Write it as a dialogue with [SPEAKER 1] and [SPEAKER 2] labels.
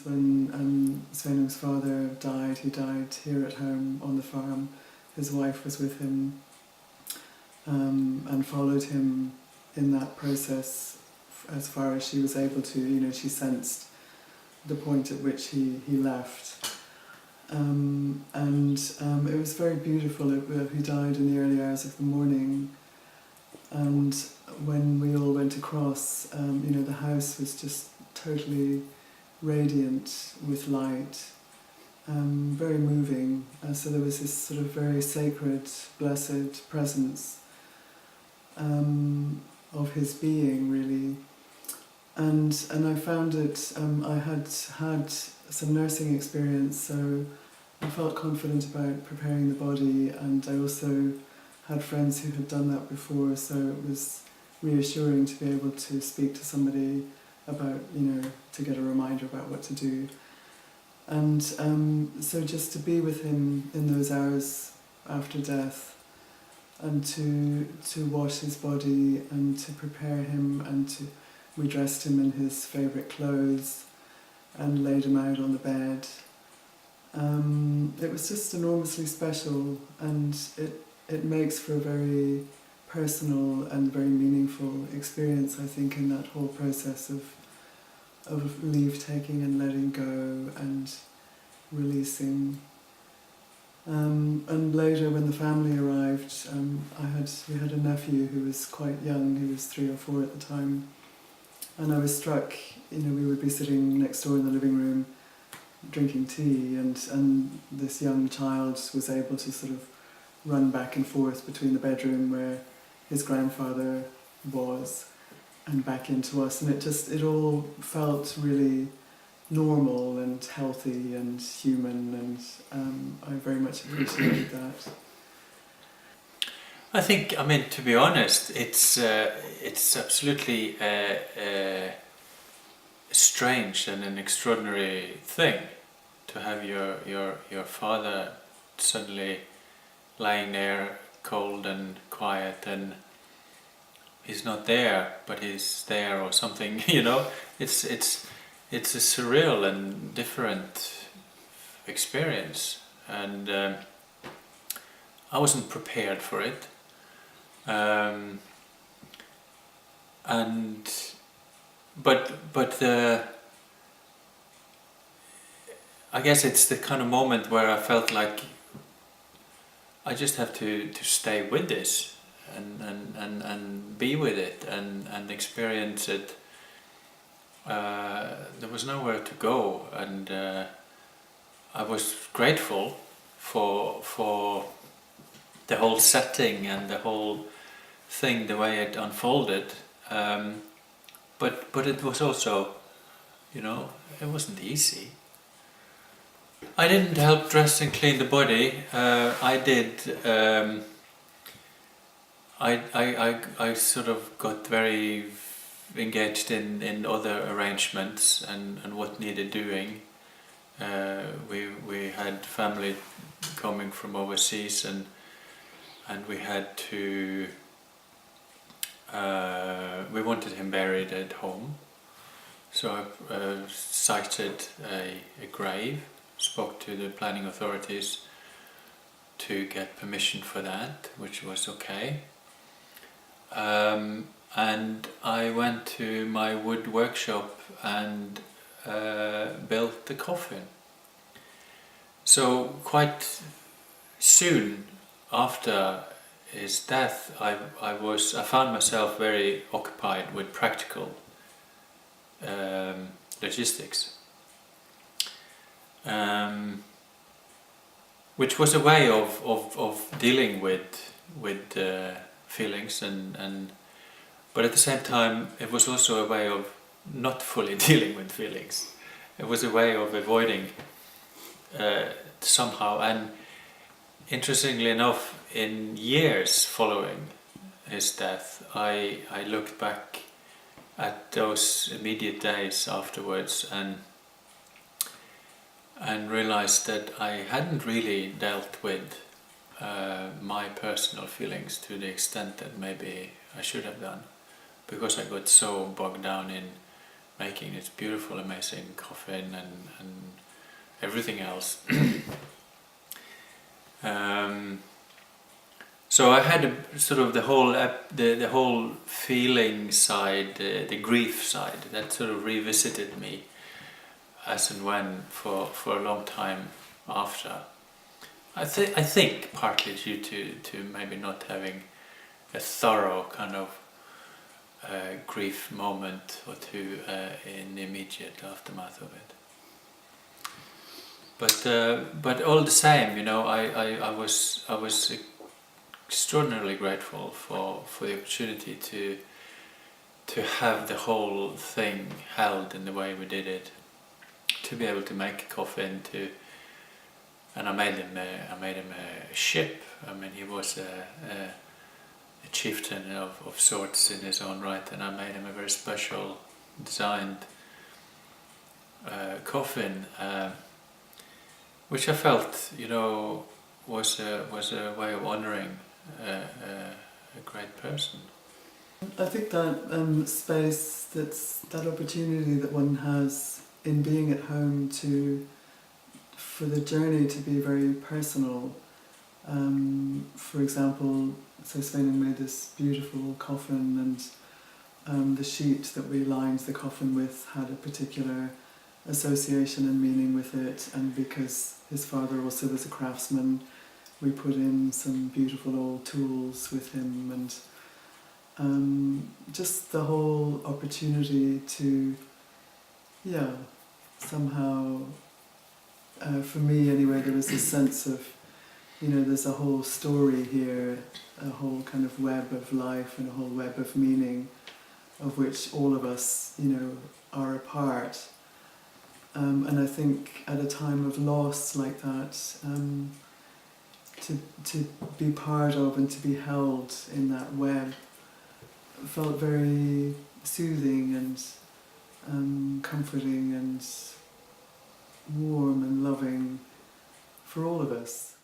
[SPEAKER 1] When Sven's father died, he died here at home on the farm. His wife was with him and followed him in that process as far as she was able to. She sensed the point at which he left. It was very beautiful. He died in the early hours of the morning, and when we all went across, the house was just totally radiant with light, very moving. So there was this sort of very sacred, blessed presence of his being, really. And I found it, I had some nursing experience, so I felt confident about preparing the body, and I also had friends who had done that before, so it was reassuring to be able to speak to somebody about, to get a reminder about what to do. And so just to be with him in those hours after death, and to wash his body and to prepare him, and we dressed him in his favourite clothes and laid him out on the bed. It was just enormously special, and it makes for a very personal and very meaningful experience, I think, in that whole process of leave-taking and letting go and releasing. And later, when the family arrived, we had a nephew who was quite young. He was 3 or 4 at the time, and I was struck. We would be sitting next door in the living room, drinking tea, and this young child was able to sort of run back and forth between the bedroom where his grandfather was and back into us, and it all felt really normal and healthy and human, and I very much appreciated that.
[SPEAKER 2] I think, to be honest, it's absolutely strange and an extraordinary thing to have your father suddenly lying there cold and quiet, and he's not there but he's there or something. It's a surreal and different experience, and I wasn't prepared for it. But I guess it's the kind of moment where I felt like I just have to stay with this and be with it and experience it. There was nowhere to go, and I was grateful for the whole setting and the whole thing, the way it unfolded. But it was also, it wasn't easy. I didn't help dress and clean the body. I did. I sort of got very engaged in other arrangements and what needed doing. We had family coming from overseas, and we had to. We wanted him buried at home, so I cited a grave, spoke to the planning authorities to get permission for that, which was okay. And I went to my wood workshop and built the coffin. So quite soon after his death, I found myself very occupied with practical logistics, which was a way of dealing with feelings, but at the same time it was also a way of not fully dealing with feelings. It was a way of avoiding somehow. And interestingly enough, in years following his death, I looked back at those immediate days afterwards and realized that I hadn't really dealt with my personal feelings to the extent that maybe I should have done, because I got so bogged down in making this beautiful, amazing coffin and everything else. So I had a, sort of the whole feeling side, the grief side, that sort of revisited me as and when for a long time after. I think partly due to maybe not having a thorough kind of grief moment or two in the immediate aftermath of it. But all the same, you know, I was extraordinarily grateful for the opportunity to have the whole thing held in the way we did it, to be able to make a coffin, and I made him a ship. I mean, he was a chieftain of sorts in his own right, and I made him a very special designed coffin, which I felt, you know, was a way of honouring a great person.
[SPEAKER 1] I think that space, that opportunity that one has in being at home for the journey to be very personal. For example, so Sven made this beautiful coffin, and the sheet that we lined the coffin with had a particular association and meaning with it, and because his father also was a craftsman, we put in some beautiful old tools with him, and just the whole opportunity to, somehow, for me anyway, there was a sense of, you know, there's a whole story here, a whole kind of web of life and a whole web of meaning, of which all of us, you know, are a part. And I think at a time of loss like that, to be part of and to be held in that web felt very soothing and comforting and warm and loving for all of us.